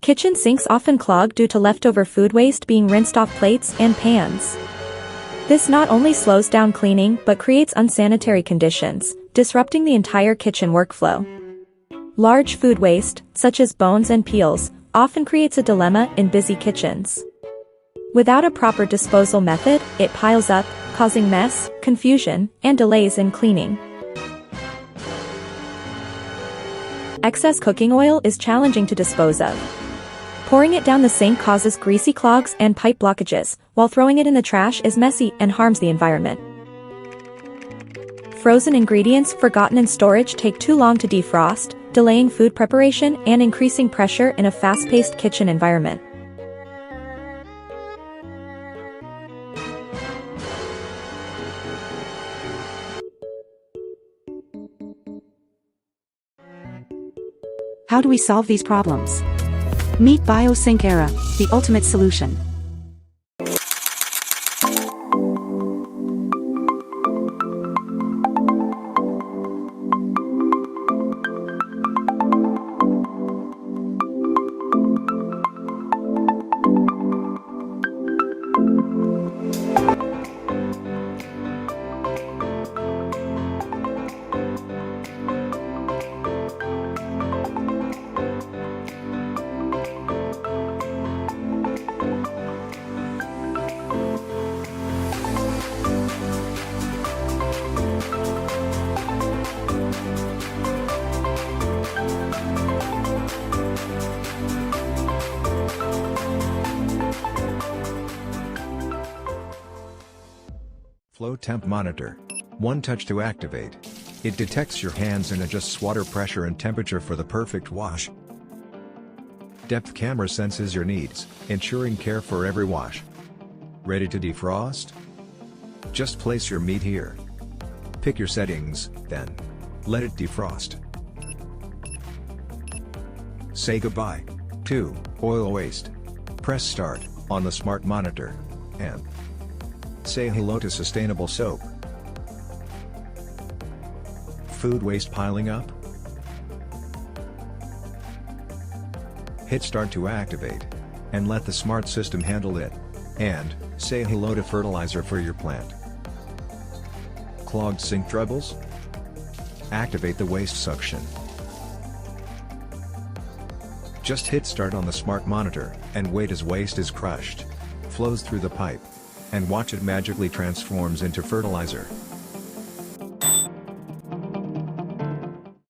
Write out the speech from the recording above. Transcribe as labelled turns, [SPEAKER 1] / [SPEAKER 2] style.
[SPEAKER 1] Kitchen sinks often clog due to leftover food waste being rinsed off plates and pans. This not only slows down cleaning but creates unsanitary conditions, disrupting the entire kitchen workflow. Large food waste, such as bones and peels, often creates a dilemma in busy kitchens. Without a proper disposal method, it piles up, causing mess, confusion, and delays in cleaning. Excess cooking oil is challenging to dispose of. Pouring it down the sink causes greasy clogs and pipe blockages, while throwing it in the trash is messy and harms the environment. Frozen ingredients forgotten in storage take too long to defrost, delaying food preparation and increasing pressure in a fast-paced kitchen environment.
[SPEAKER 2] How do we solve these problems? Meet BioSinkerra, the ultimate solution.
[SPEAKER 3] Flow temp monitor. One touch to activate. It detects your hands and adjusts water pressure and temperature for the perfect wash. Depth camera senses your needs, ensuring care for every wash. Ready to defrost? Just place your meat here. Pick your settings, then let it defrost. Say goodbye to oil waste. Press start on the smart monitor and say hello to sustainable soap. Food waste piling up? Hit start to activate and let the smart system handle it. And say hello to fertilizer for your plant. Clogged sink troubles? Activate the waste suction. Just hit start on the smart monitor and wait as waste is crushed, flows through the pipe, and watch it magically transforms into fertilizer.